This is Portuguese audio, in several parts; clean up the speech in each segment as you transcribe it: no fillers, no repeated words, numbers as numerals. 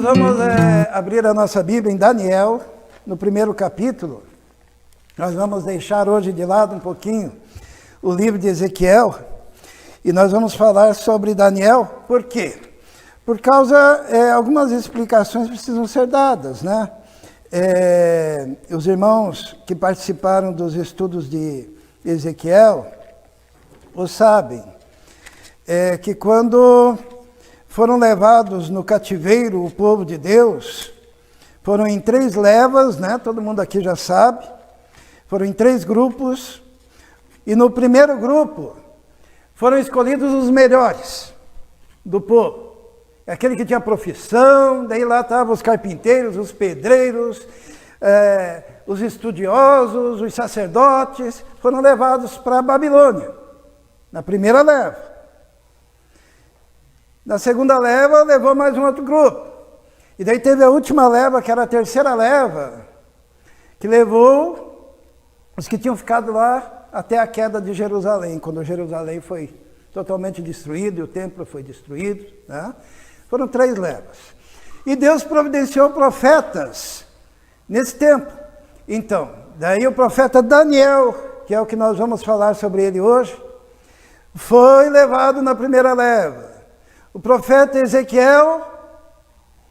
vamos abrir a nossa Bíblia em Daniel, no primeiro capítulo. Nós vamos deixar hoje de lado um pouquinho o livro de Ezequiel e nós vamos falar sobre Daniel. Por quê? Por causa, algumas explicações precisam ser dadas, né? Os irmãos que participaram dos estudos de Ezequiel o sabem, que quando foram levados no cativeiro o povo de Deus, foram em 3 levas, né? Todo mundo aqui já sabe, foram em 3 grupos, e no primeiro grupo foram escolhidos os melhores do povo, aquele que tinha profissão, daí lá estavam os carpinteiros, os pedreiros, os estudiosos, os sacerdotes, foram levados para a Babilônia, na primeira leva. Na segunda leva, levou mais um outro grupo. E daí teve a última leva, que era a terceira leva, que levou os que tinham ficado lá até a queda de Jerusalém, quando Jerusalém foi totalmente destruído e o templo foi destruído, né? Foram 3 levas. E Deus providenciou profetas nesse tempo. Então, daí o profeta Daniel, que é o que nós vamos falar sobre ele hoje, foi levado na primeira leva. O profeta Ezequiel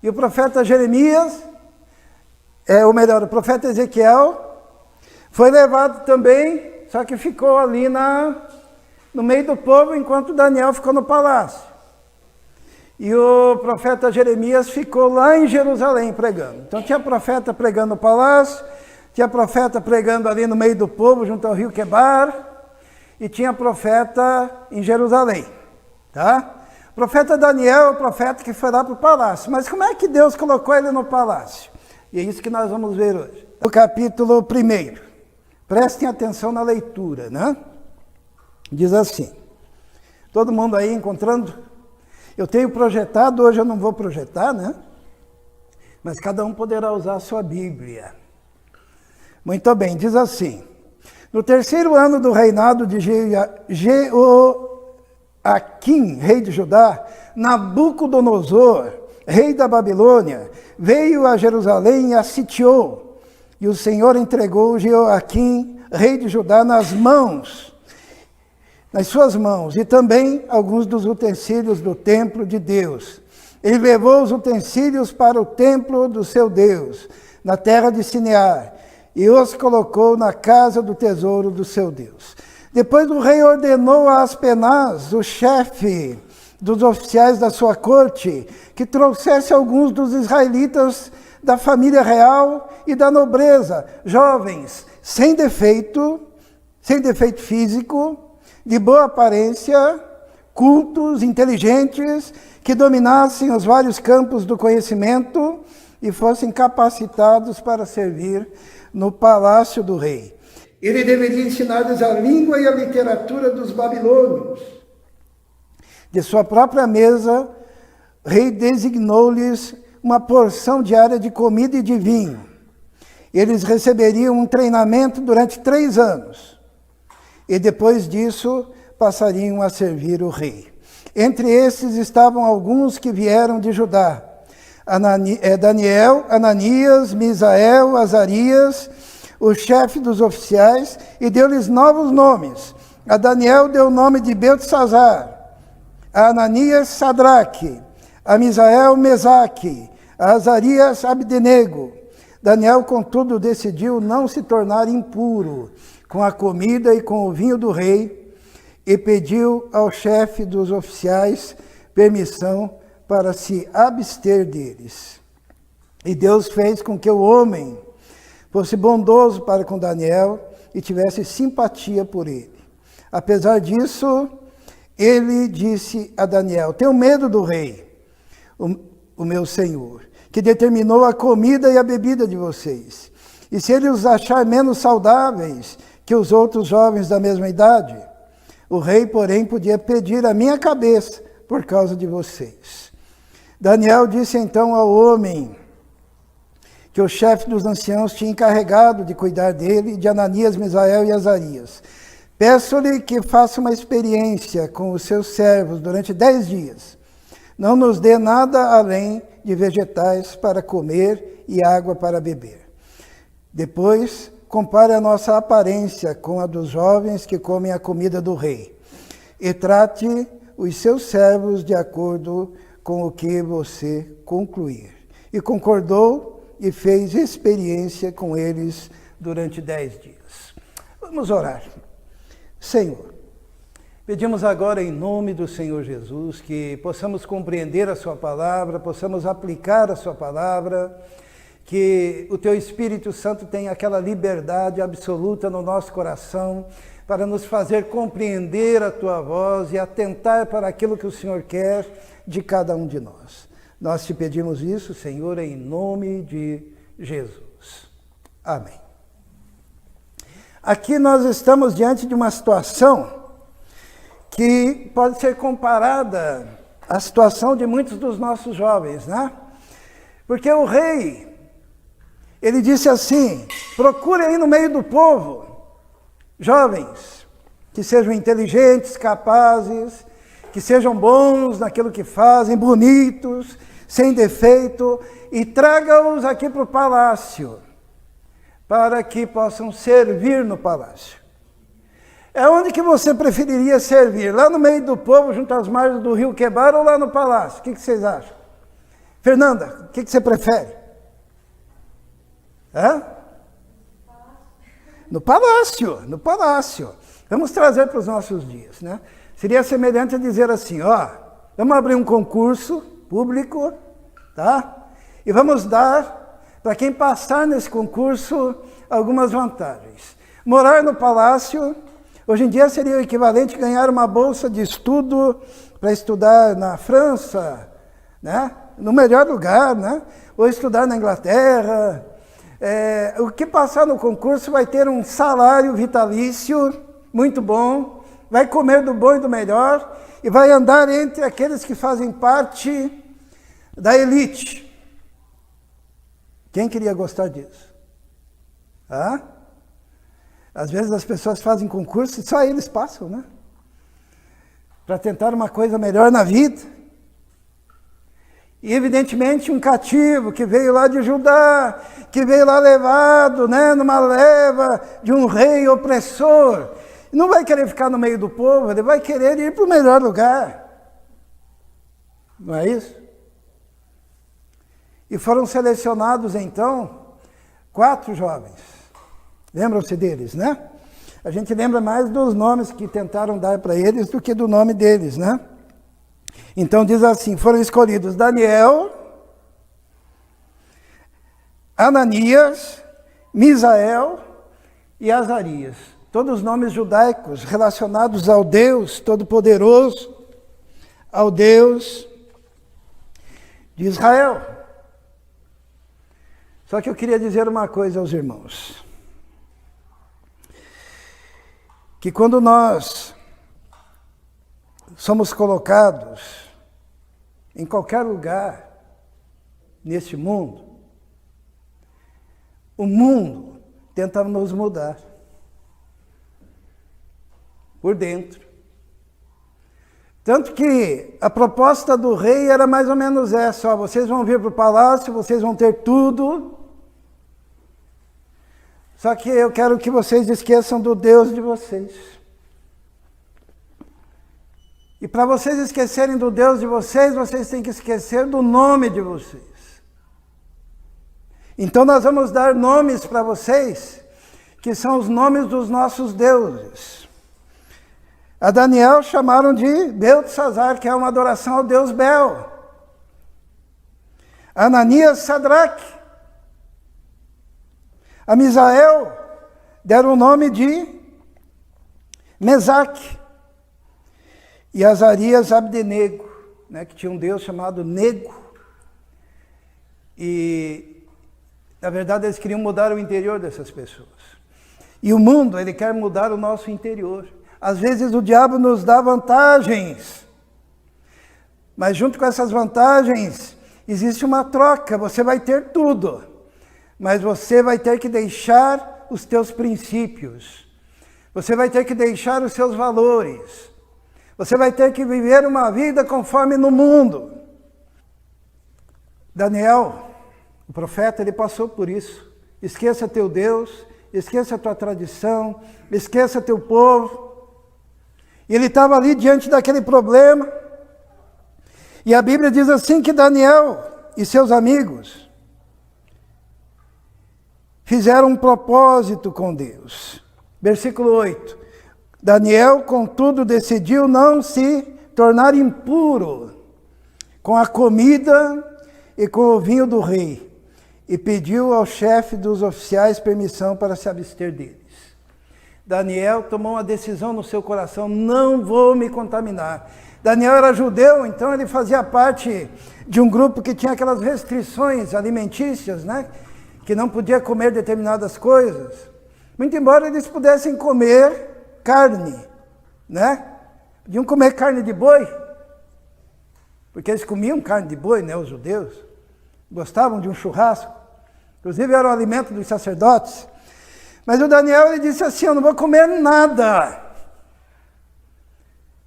e o profeta Jeremias, o profeta Ezequiel foi levado também, só que ficou ali no meio do povo, enquanto Daniel ficou no palácio. E o profeta Jeremias ficou lá em Jerusalém pregando. Então tinha profeta pregando no palácio, tinha profeta pregando ali no meio do povo, junto ao rio Quebar, e tinha profeta em Jerusalém, tá? O profeta Daniel é o profeta que foi lá para o palácio. Mas como é que Deus colocou ele no palácio? E é isso que nós vamos ver hoje. No capítulo 1, prestem atenção na leitura, né? Diz assim, todo mundo aí encontrando? Eu tenho projetado, hoje eu não vou projetar, né? Mas cada um poderá usar a sua Bíblia. Muito bem, diz assim, no 3º ano do reinado de Jeoaquim, rei de Judá, Nabucodonosor, rei da Babilônia, veio a Jerusalém e a sitiou. E o Senhor entregou Jeoaquim, rei de Judá, nas suas mãos, e também alguns dos utensílios do templo de Deus. Ele levou os utensílios para o templo do seu Deus, na terra de Sinear, e os colocou na casa do tesouro do seu Deus. Depois o rei ordenou a Aspenaz, o chefe dos oficiais da sua corte, que trouxesse alguns dos israelitas da família real e da nobreza, jovens, sem defeito físico, de boa aparência, cultos, inteligentes, que dominassem os vários campos do conhecimento e fossem capacitados para servir no palácio do rei. Ele deveria ensinar-lhes a língua e a literatura dos babilônios. De sua própria mesa, o rei designou-lhes uma porção diária de comida e de vinho. Eles receberiam um treinamento durante 3 anos. E depois disso, passariam a servir o rei. Entre esses estavam alguns que vieram de Judá. Daniel, Ananias, Misael, Azarias, o chefe dos oficiais, e deu-lhes novos nomes. A Daniel deu o nome de Beltesazar, a Ananias, Sadraque, a Misael, Mesaque, a Azarias, Abdenego. Daniel, contudo, decidiu não se tornar impuro com a comida e com o vinho do rei, e pediu ao chefe dos oficiais permissão para se abster deles. E Deus fez com que o homem fosse bondoso para com Daniel e tivesse simpatia por ele. Apesar disso, ele disse a Daniel: tenho medo do rei, o meu senhor, que determinou a comida e a bebida de vocês. E se ele os achar menos saudáveis que os outros jovens da mesma idade, o rei, porém, podia pedir a minha cabeça por causa de vocês. Daniel disse então ao homem que o chefe dos anciãos tinha encarregado de cuidar dele, de Ananias, Misael e Azarias: peço-lhe que faça uma experiência com os seus servos durante 10 dias, não nos dê nada além de vegetais para comer e água para beber. Depois, compare a nossa aparência com a dos jovens que comem a comida do rei, e trate os seus servos de acordo com o que você concluir. E concordou e fez experiência com eles durante 10 dias. Vamos orar. Senhor, pedimos agora em nome do Senhor Jesus que possamos compreender a sua palavra, possamos aplicar a sua palavra, que o teu Espírito Santo tenha aquela liberdade absoluta no nosso coração para nos fazer compreender a tua voz e atentar para aquilo que o Senhor quer de cada um de nós. Nós te pedimos isso, Senhor, em nome de Jesus. Amém. Aqui nós estamos diante de uma situação que pode ser comparada à situação de muitos dos nossos jovens, né? Porque o rei, ele disse assim: procure aí no meio do povo jovens que sejam inteligentes, capazes, que sejam bons naquilo que fazem, bonitos, sem defeito, e traga-os aqui para o palácio, para que possam servir no palácio. É onde que você preferiria servir? Lá no meio do povo, junto às margens do rio Quebar, ou lá no palácio? O que vocês acham? Fernanda, o que você prefere? Hã? No palácio, no palácio. Vamos trazer para os nossos dias, né? Seria semelhante a dizer assim, ó, vamos abrir um concurso público, tá? E vamos dar, para quem passar nesse concurso, algumas vantagens. Morar no palácio, hoje em dia seria o equivalente a ganhar uma bolsa de estudo para estudar na França, né? No melhor lugar, né? Ou estudar na Inglaterra. O que passar no concurso vai ter um salário vitalício muito bom, vai comer do bom e do melhor e vai andar entre aqueles que fazem parte da elite. Quem queria gostar disso? Hã? Às vezes as pessoas fazem concurso e só eles passam, né? Para tentar uma coisa melhor na vida. E evidentemente um cativo que veio lá de Judá, que veio lá levado, né, numa leva de um rei opressor, não vai querer ficar no meio do povo, ele vai querer ir para o melhor lugar. Não é isso? E foram selecionados então 4 jovens. Lembram-se deles, né? A gente lembra mais dos nomes que tentaram dar para eles do que do nome deles, né? Então diz assim, foram escolhidos Daniel, Ananias, Misael e Azarias. Todos nomes judaicos relacionados ao Deus Todo-Poderoso, ao Deus de Israel. Só que eu queria dizer uma coisa aos irmãos. Que quando nós somos colocados em qualquer lugar neste mundo, o mundo tenta nos mudar por dentro. Tanto que a proposta do rei era mais ou menos essa, ó, vocês vão vir para o palácio, vocês vão ter tudo, só que eu quero que vocês esqueçam do Deus de vocês. E para vocês esquecerem do Deus de vocês, vocês têm que esquecer do nome de vocês. Então nós vamos dar nomes para vocês, que são os nomes dos nossos deuses. A Daniel chamaram de Beltesazar, que é uma adoração ao Deus Bel. A Ananias, Sadraque. A Misael deram o nome de Mesaque. E Azarias, Abdenego, né, que tinha um deus chamado Nego. E, na verdade, eles queriam mudar o interior dessas pessoas. E o mundo, ele quer mudar o nosso interior. Às vezes o diabo nos dá vantagens, mas junto com essas vantagens existe uma troca. Você vai ter tudo, mas você vai ter que deixar os teus princípios. Você vai ter que deixar os seus valores. Você vai ter que viver uma vida conforme no mundo. Daniel, o profeta, ele passou por isso. Esqueça teu Deus, esqueça a tua tradição, esqueça teu povo. E ele estava ali diante daquele problema. E a Bíblia diz assim que Daniel e seus amigos fizeram um propósito com Deus. Versículo 8. Daniel, contudo, decidiu não se tornar impuro com a comida e com o vinho do rei, e pediu ao chefe dos oficiais permissão para se abster deles. Daniel tomou uma decisão no seu coração: não vou me contaminar. Daniel era judeu, então ele fazia parte de um grupo que tinha aquelas restrições alimentícias, né? Que não podia comer determinadas coisas. Muito embora eles pudessem comer carne, né? Podiam comer carne de boi, porque eles comiam carne de boi, né? Os judeus gostavam de um churrasco, inclusive era o alimento dos sacerdotes. Mas o Daniel, ele disse assim: eu não vou comer nada,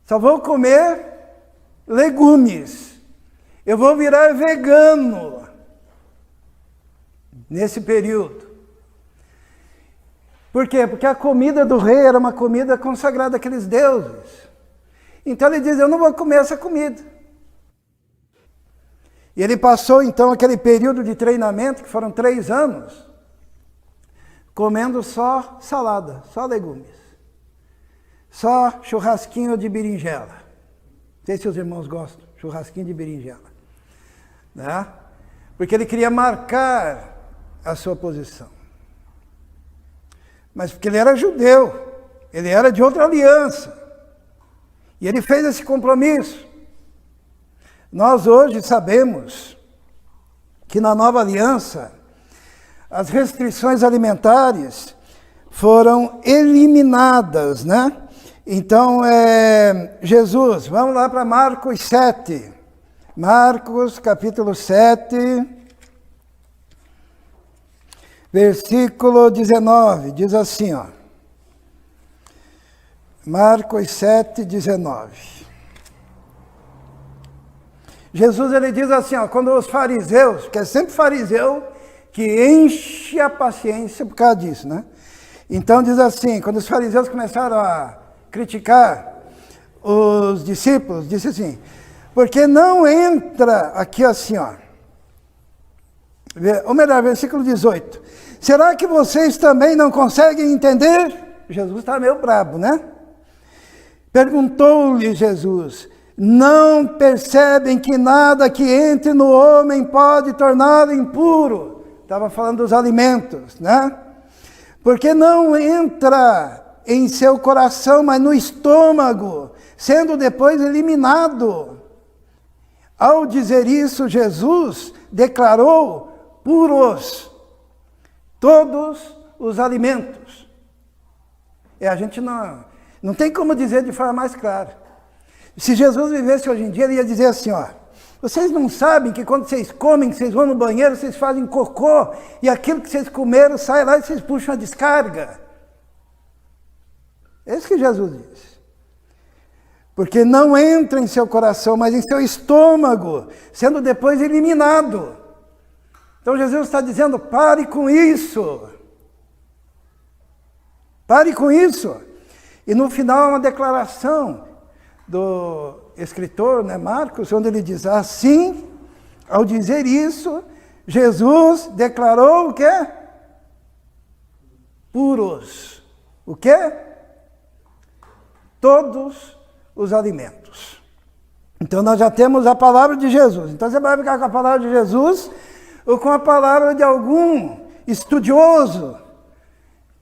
só vou comer legumes, eu vou virar vegano nesse período. Por quê? Porque a comida do rei era uma comida consagrada àqueles deuses. Então ele diz: eu não vou comer essa comida. E ele passou então aquele período de treinamento, que foram 3 anos, comendo só salada, só legumes, só churrasquinho de berinjela. Não sei se os irmãos gostam, churrasquinho de berinjela, né? Porque ele queria marcar a sua posição. Mas porque ele era judeu, ele era de outra aliança, e ele fez esse compromisso. Nós hoje sabemos que na nova aliança as restrições alimentares foram eliminadas, né? Então, Jesus, vamos lá para Marcos 7. Marcos, capítulo 7, versículo 19, diz assim, ó. Marcos 7, 19. Jesus, ele diz assim, ó, quando os fariseus, porque é sempre fariseu que enche a paciência por causa disso, né? Então diz assim, quando os fariseus começaram a criticar os discípulos, disse assim: porque não entra, aqui assim, ó, ou melhor, versículo 18, será que vocês também não conseguem entender? Jesus está meio brabo, né? Perguntou-lhe Jesus: não percebem que nada que entre no homem pode torná-lo impuro? Estava falando dos alimentos, né? Porque não entra em seu coração, mas no estômago, sendo depois eliminado. Ao dizer isso, Jesus declarou puros todos os alimentos. E a gente não tem como dizer de forma mais clara. Se Jesus vivesse hoje em dia, ele ia dizer assim, ó: vocês não sabem que quando vocês comem, que vocês vão no banheiro, vocês fazem cocô, e aquilo que vocês comeram sai lá e vocês puxam a descarga? É isso que Jesus diz. Porque não entra em seu coração, mas em seu estômago, sendo depois eliminado. Então Jesus está dizendo: pare com isso. Pare com isso. E no final há uma declaração do escritor, né, Marcos, onde ele diz assim: ao dizer isso, Jesus declarou o quê? Puros. O quê? Todos os alimentos. Então nós já temos a palavra de Jesus. Então você vai ficar com a palavra de Jesus ou com a palavra de algum estudioso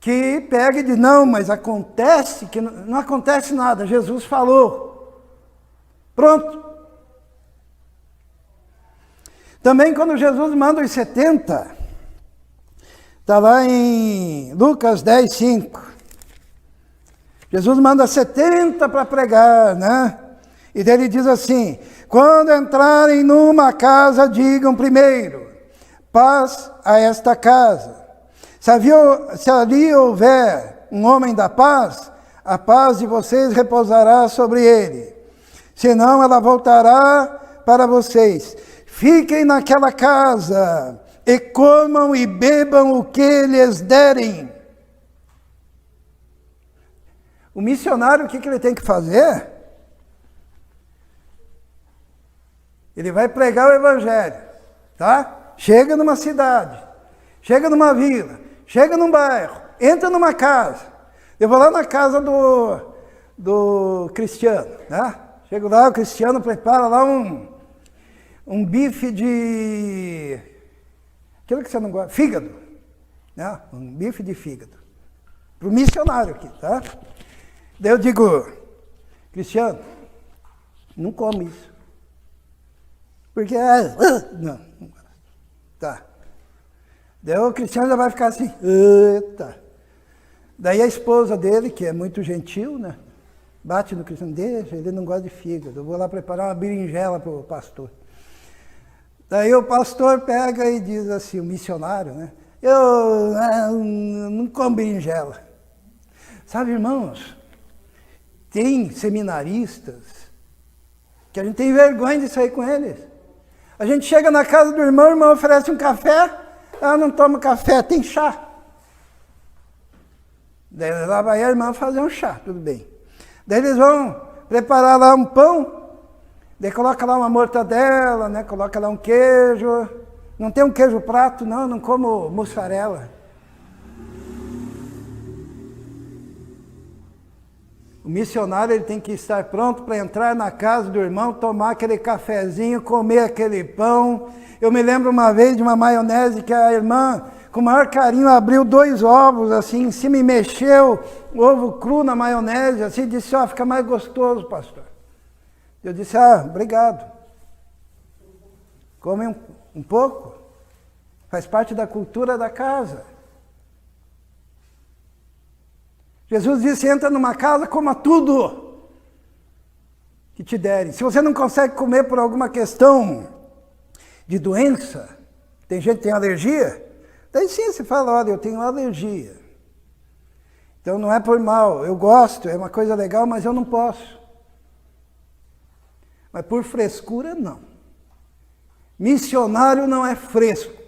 que pega e diz: não, mas acontece que não acontece nada, Jesus falou. Pronto. Também quando Jesus manda os 70, está lá em Lucas 10, 5. Jesus manda 70 para pregar, né? E ele diz assim: quando entrarem numa casa, digam primeiro: paz a esta casa. Se ali houver um homem da paz, a paz de vocês repousará sobre ele. Senão ela voltará para vocês. fiquem naquela casa, e comam e bebam o que lhes derem. O missionário, o que ele tem que fazer? Ele vai pregar o evangelho, tá? Chega numa cidade, chega numa vila, chega num bairro, entra numa casa. Eu vou lá na casa do Cristiano, né? Chego lá, o Cristiano prepara lá um bife de... aquilo que você não gosta, fígado, né? Um bife de fígado. Para o missionário aqui, tá? Daí eu digo, Cristiano, não come isso. Porque, não. Tá. Daí o Cristiano já vai ficar assim, eita. Daí a esposa dele, que é muito gentil, né? Bate no Cristiano, deixa, ele não gosta de fígado. Eu vou lá preparar uma berinjela para o pastor. Daí o pastor pega e diz assim, o missionário, né? Eu não como berinjela. Sabe, irmãos, tem seminaristas que a gente tem vergonha de sair com eles. A gente chega na casa do irmão, o irmão oferece um café, ela não toma café, tem chá. Daí lá vai a irmã fazer um chá, tudo bem. Daí eles vão preparar lá um pão, daí coloca lá uma mortadela, né? Coloca lá um queijo. Não tem um queijo prato, não como mussarela. O missionário ele tem que estar pronto para entrar na casa do irmão, tomar aquele cafezinho, comer aquele pão. Eu me lembro uma vez de uma maionese que a irmã, com o maior carinho, abriu 2 ovos assim, em cima e mexeu o ovo cru na maionese, assim, disse, ó, fica mais gostoso, pastor. Eu disse, obrigado. Come um pouco, faz parte da cultura da casa. Jesus disse, entra numa casa, coma tudo que te derem. Se você não consegue comer por alguma questão de doença, tem gente que tem alergia, daí sim você fala, olha, eu tenho alergia. Então não é por mal, eu gosto, é uma coisa legal, mas eu não posso. Mas por frescura, não. Missionário não é fresco.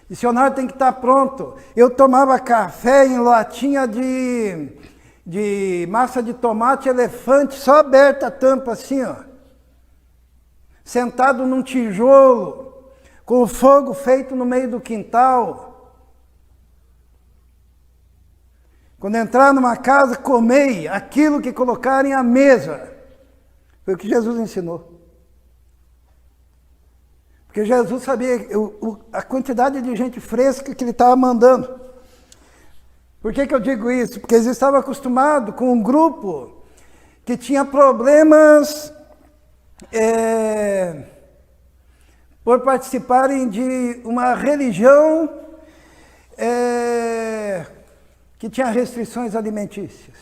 Missionário tem que estar pronto. Eu tomava café em latinha de massa de tomate elefante, só aberta a tampa assim, ó. Sentado num tijolo, com o fogo feito no meio do quintal. Quando entrar numa casa, comei aquilo que colocarem à mesa. Foi o que Jesus ensinou. Porque Jesus sabia a quantidade de gente fresca que ele estava mandando. Por que eu digo isso? Porque eles estavam acostumados com um grupo que tinha problemas por participarem de uma religião que tinha restrições alimentícias.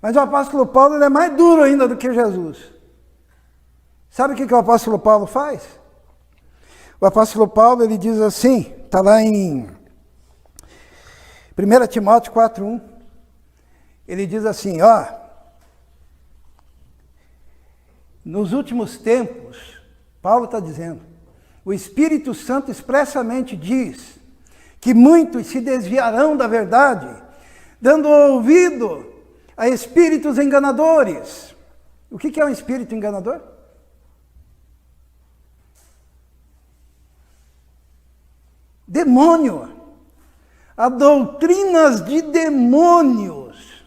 Mas o apóstolo Paulo ele é mais duro ainda do que Jesus. Sabe o que o apóstolo Paulo faz? O apóstolo Paulo, ele diz assim, está lá em 1 Timóteo 4:1, ele diz assim, ó, nos últimos tempos, Paulo está dizendo, o Espírito Santo expressamente diz que muitos se desviarão da verdade, dando ouvido a espíritos enganadores. O que é um espírito enganador? Demônio, a doutrinas de demônios.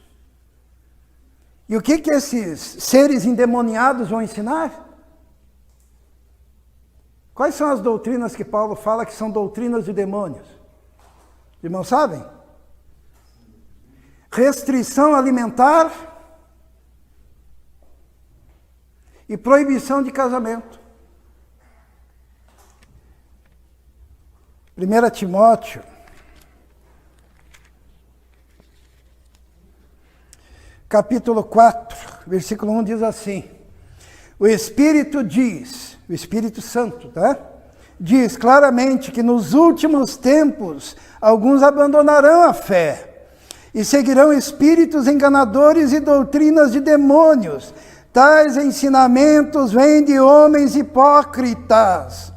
E o que esses seres endemoniados vão ensinar? Quais são as doutrinas que Paulo fala que são doutrinas de demônios? Os irmãos sabem? Restrição alimentar e proibição de casamento. 1 Timóteo, capítulo 4, versículo 1 diz assim, o Espírito diz, o Espírito Santo, tá? Diz claramente que nos últimos tempos alguns abandonarão a fé e seguirão espíritos enganadores e doutrinas de demônios, tais ensinamentos vêm de homens hipócritas,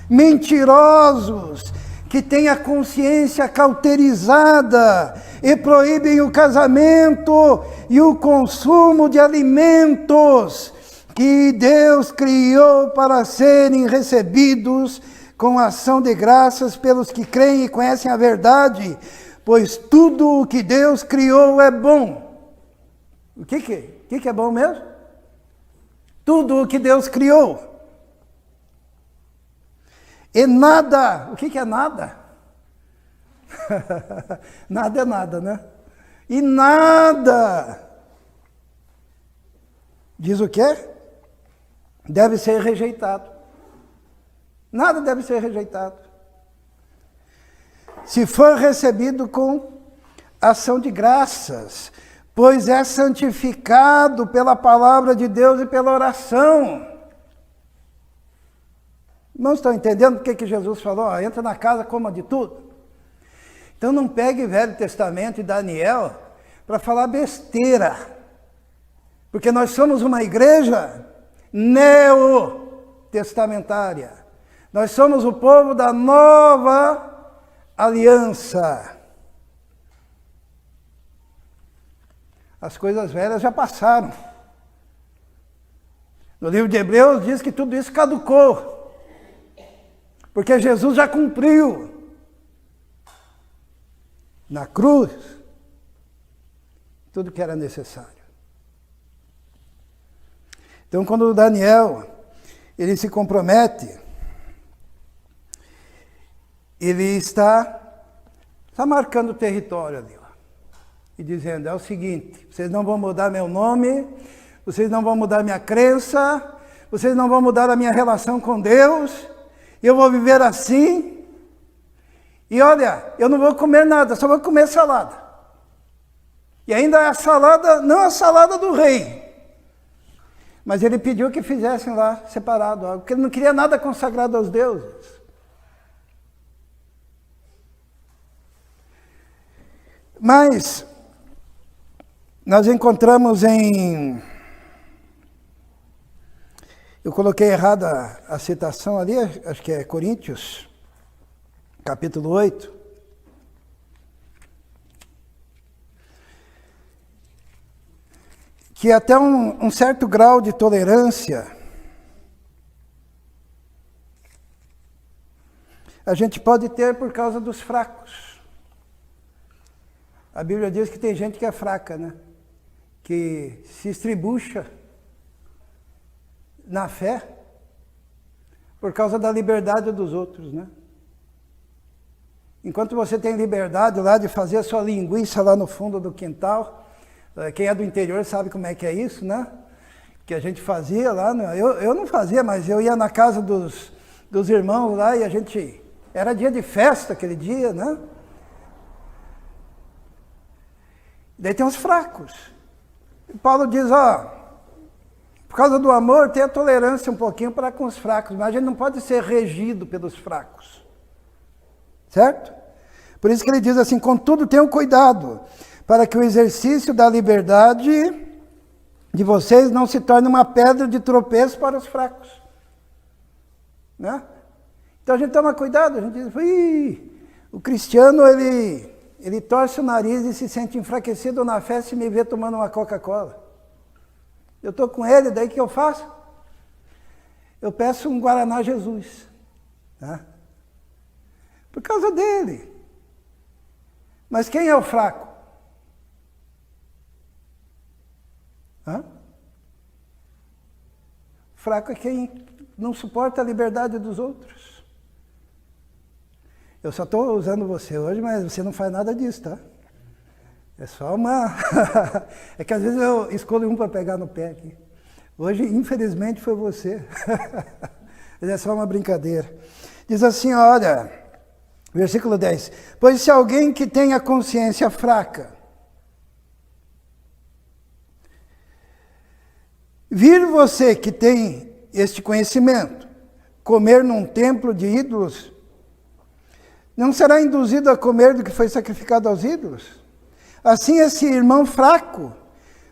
mentirosos, que têm a consciência cauterizada e proíbem o casamento e o consumo de alimentos que Deus criou para serem recebidos com ação de graças pelos que creem e conhecem a verdade, pois tudo o que Deus criou é bom. O que é bom mesmo? Tudo o que Deus criou. E nada, o que é nada? Nada é nada, né? E nada, diz o quê? Deve ser rejeitado. Nada deve ser rejeitado. Se for recebido com ação de graças, pois é santificado pela palavra de Deus e pela oração. Não estão entendendo o que Jesus falou? Ó, entra na casa, coma de tudo. Então não pegue Velho Testamento e Daniel para falar besteira. Porque nós somos uma igreja neotestamentária. Nós somos o povo da nova aliança. As coisas velhas já passaram. No livro de Hebreus diz que tudo isso caducou. Porque Jesus já cumpriu na cruz tudo que era necessário. Então, quando Daniel ele se compromete, ele está marcando o território ali, ó, e dizendo, é o seguinte, vocês não vão mudar meu nome, vocês não vão mudar minha crença, vocês não vão mudar a minha relação com Deus, eu vou viver assim, e olha, eu não vou comer nada, só vou comer salada. E ainda a salada, não a salada do rei, mas ele pediu que fizessem lá separado, porque ele não queria nada consagrado aos deuses. Mas nós encontramos eu coloquei errada a citação ali, acho que é Coríntios, capítulo 8. Que até um certo grau de tolerância a gente pode ter por causa dos fracos. A Bíblia diz que tem gente que é fraca, né? Que se estribucha na fé por causa da liberdade dos outros, né? Enquanto você tem liberdade lá de fazer a sua linguiça lá no fundo do quintal, quem é do interior sabe como é que é isso, né? Que a gente fazia lá, né? Eu não fazia, mas eu ia na casa dos irmãos lá e a gente... Era dia de festa aquele dia, né? Daí tem os fracos. E Paulo diz, ó, por causa do amor, tenha tolerância um pouquinho para com os fracos, mas a gente não pode ser regido pelos fracos. Certo? Por isso que ele diz assim, contudo tenham cuidado, para que o exercício da liberdade de vocês não se torne uma pedra de tropeço para os fracos. Né? Então a gente toma cuidado, a gente diz, o cristiano ele torce o nariz e se sente enfraquecido na fé se me vê tomando uma Coca-Cola. Eu estou com ele, daí o que eu faço? Eu peço um Guaraná Jesus. Tá? Por causa dele. Mas quem é o fraco? Hã? Fraco é quem não suporta a liberdade dos outros. Eu só estou usando você hoje, mas você não faz nada disso, tá? É só uma... é que às vezes eu escolho um para pegar no pé aqui. Hoje, infelizmente, foi você. Mas é só uma brincadeira. Diz assim, olha, versículo 10. Pois se alguém que tem a consciência fraca vir você que tem este conhecimento comer num templo de ídolos, não será induzido a comer do que foi sacrificado aos ídolos? Assim esse irmão fraco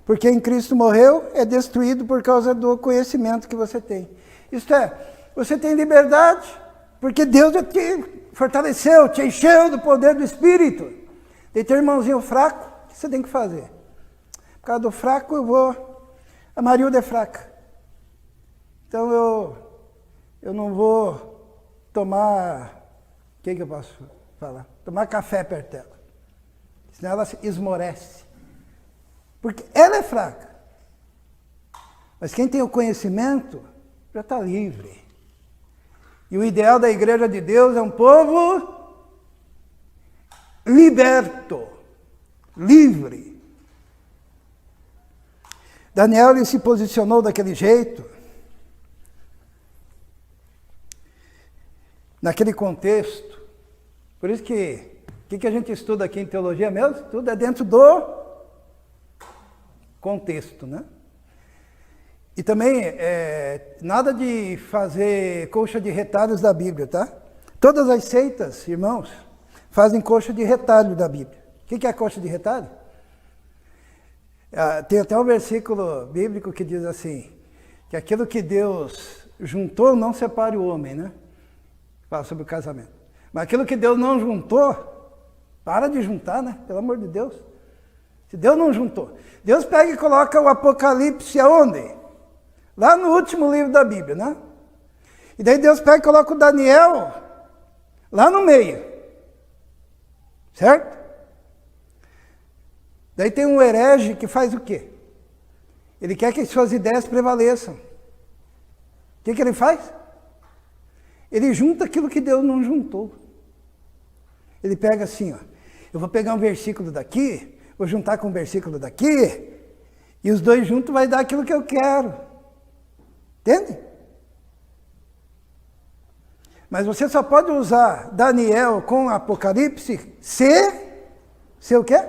porque em Cristo morreu, é destruído por causa do conhecimento que você tem. Isto é, você tem liberdade, porque Deus te fortaleceu, te encheu do poder do Espírito. E tem irmãozinho fraco, o que você tem que fazer? Por causa do fraco, a Marilda é fraca. Então eu não vou tomar, o que eu posso falar? Tomar café perto dela. Senão ela se esmorece. Porque ela é fraca. Mas quem tem o conhecimento já está livre. E o ideal da igreja de Deus é um povo liberto, livre. Daniel ele se posicionou daquele jeito, naquele contexto. Por isso que o que a gente estuda aqui em teologia mesmo? Tudo é dentro do contexto, né? E também, nada de fazer coxa de retalhos da Bíblia, tá? Todas as seitas, irmãos, fazem coxa de retalho da Bíblia. O que é coxa de retalho? Tem até um versículo bíblico que diz assim, que aquilo que Deus juntou não separe o homem, né? Fala sobre o casamento. Mas aquilo que Deus não juntou, para de juntar, né? Pelo amor de Deus. Se Deus não juntou. Deus pega e coloca o Apocalipse aonde? Lá no último livro da Bíblia, né? E daí Deus pega e coloca o Daniel lá no meio. Certo? Daí tem um herege que faz o quê? Ele quer que as suas ideias prevaleçam. O que ele faz? Ele junta aquilo que Deus não juntou. Ele pega assim, ó. Eu vou pegar um versículo daqui, vou juntar com um versículo daqui, e os dois juntos vai dar aquilo que eu quero. Entende? Mas você só pode usar Daniel com Apocalipse se o quê?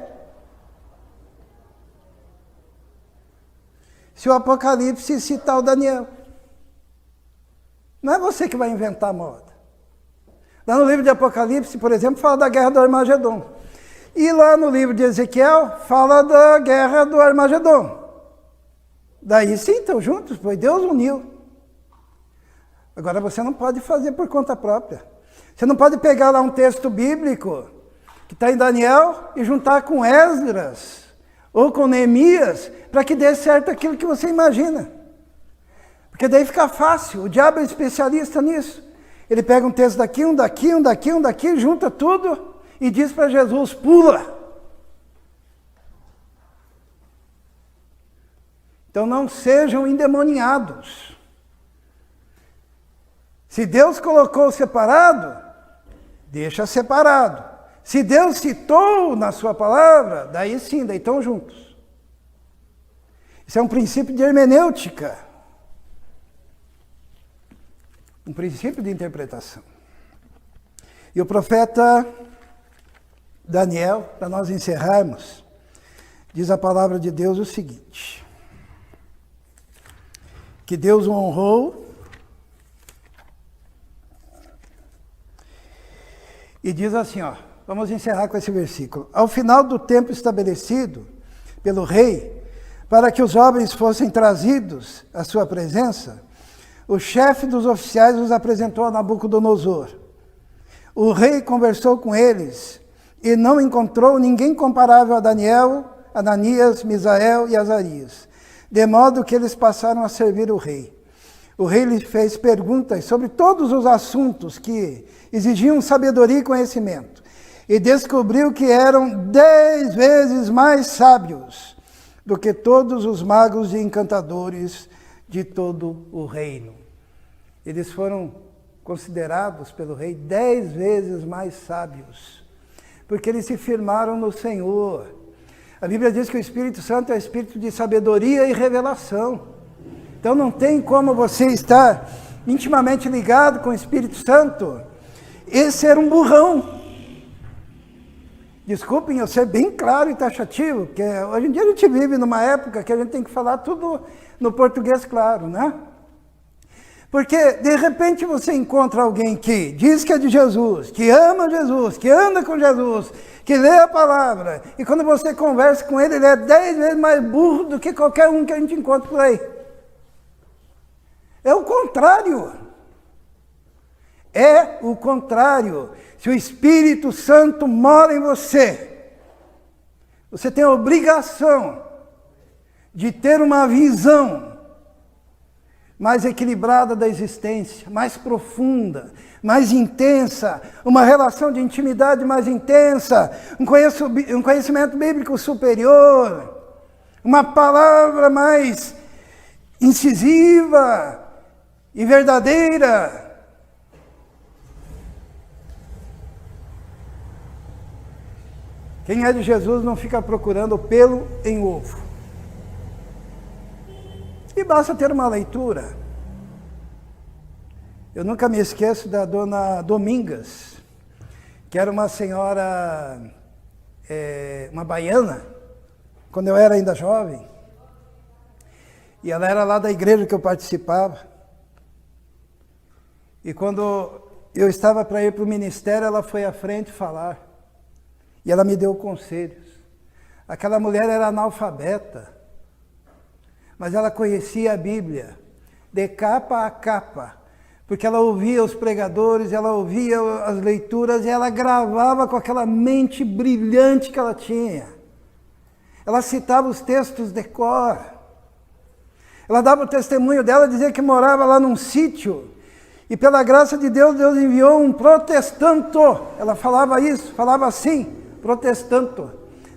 Se o Apocalipse citar o Daniel. Não é você que vai inventar a moda. Lá no livro de Apocalipse, por exemplo, fala da guerra do Armagedon. E lá no livro de Ezequiel, fala da guerra do Armagedon. Daí sim, estão juntos, pois Deus uniu. Agora você não pode fazer por conta própria. Você não pode pegar lá um texto bíblico que está em Daniel e juntar com Esdras ou com Neemias para que dê certo aquilo que você imagina. Porque daí fica fácil, o diabo é especialista nisso. Ele pega um texto daqui, um daqui, um daqui, um daqui, junta tudo e diz para Jesus, pula. Então não sejam endemoniados. Se Deus colocou separado, deixa separado. Se Deus citou na sua palavra, daí sim, daí estão juntos. Isso é um princípio de hermenêutica. Um princípio de interpretação. E o profeta Daniel, para nós encerrarmos, diz a palavra de Deus o seguinte: que Deus o honrou e diz assim, ó, vamos encerrar com esse versículo. Ao final do tempo estabelecido pelo rei, para que os jovens fossem trazidos à sua presença, o chefe dos oficiais os apresentou a Nabucodonosor. O rei conversou com eles e não encontrou ninguém comparável a Daniel, Ananias, Misael e Azarias, de modo que eles passaram a servir o rei. O rei lhes fez perguntas sobre todos os assuntos que exigiam sabedoria e conhecimento, e descobriu que eram 10 vezes mais sábios do que todos os magos e encantadores de todo o reino. Eles foram considerados pelo rei 10 vezes mais sábios, porque eles se firmaram no Senhor. A Bíblia diz que o Espírito Santo é o Espírito de sabedoria e revelação. Então não tem como você estar intimamente ligado com o Espírito Santo e ser um burrão. Desculpem eu ser bem claro e taxativo, porque hoje em dia a gente vive numa época que a gente tem que falar tudo no português claro, né? Porque, de repente, você encontra alguém que diz que é de Jesus, que ama Jesus, que anda com Jesus, que lê a palavra, e quando você conversa com ele, ele é 10 vezes mais burro do que qualquer um que a gente encontra por aí. É o contrário. É o contrário. Se o Espírito Santo mora em você, você tem a obrigação de ter uma visão mais equilibrada da existência, mais profunda, mais intensa, uma relação de intimidade mais intensa, um conhecimento bíblico superior, uma palavra mais incisiva e verdadeira. Quem é de Jesus não fica procurando pelo em ovo. E basta ter uma leitura. Eu nunca me esqueço da dona Domingas, que era uma senhora, uma baiana, quando eu era ainda jovem. E ela era lá da igreja que eu participava. E quando eu estava para ir para o ministério, ela foi à frente falar. E ela me deu conselhos. Aquela mulher era analfabeta, mas ela conhecia a Bíblia, de capa a capa, porque ela ouvia os pregadores, ela ouvia as leituras e ela gravava com aquela mente brilhante que ela tinha. Ela citava os textos de cor. Ela dava o testemunho dela, dizia que morava lá num sítio, e pela graça de Deus, Deus enviou um protestanto. Ela falava isso, falava assim, protestanto,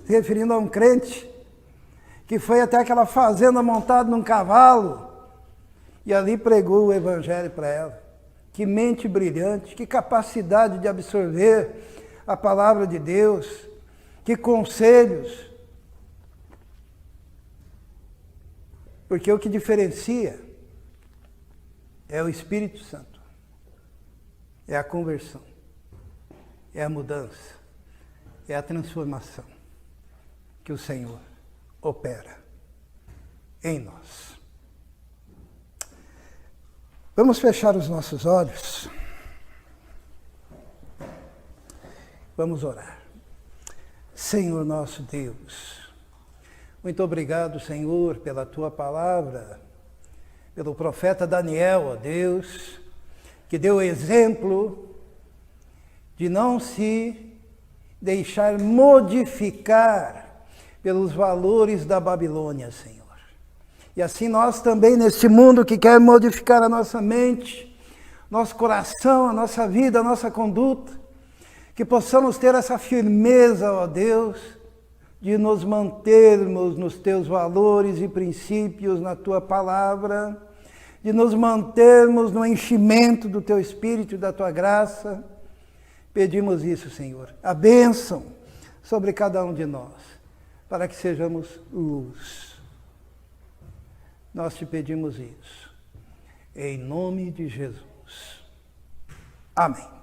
se referindo a um crente, que foi até aquela fazenda montado num cavalo, e ali pregou o evangelho para ela. Que mente brilhante, que capacidade de absorver a palavra de Deus, que conselhos. Porque o que diferencia é o Espírito Santo, é a conversão, é a mudança, é a transformação que o Senhor opera em nós. Vamos fechar os nossos olhos. Vamos orar. Senhor nosso Deus, muito obrigado, Senhor, pela Tua palavra, pelo profeta Daniel, ó Deus, que deu exemplo de não se deixar modificar pelos valores da Babilônia, Senhor. E assim nós também, neste mundo que quer modificar a nossa mente, nosso coração, a nossa vida, a nossa conduta, que possamos ter essa firmeza, ó Deus, de nos mantermos nos Teus valores e princípios, na Tua palavra, de nos mantermos no enchimento do Teu Espírito e da Tua graça. Pedimos isso, Senhor. A bênção sobre cada um de nós, para que sejamos luz. Nós te pedimos isso, em nome de Jesus. Amém.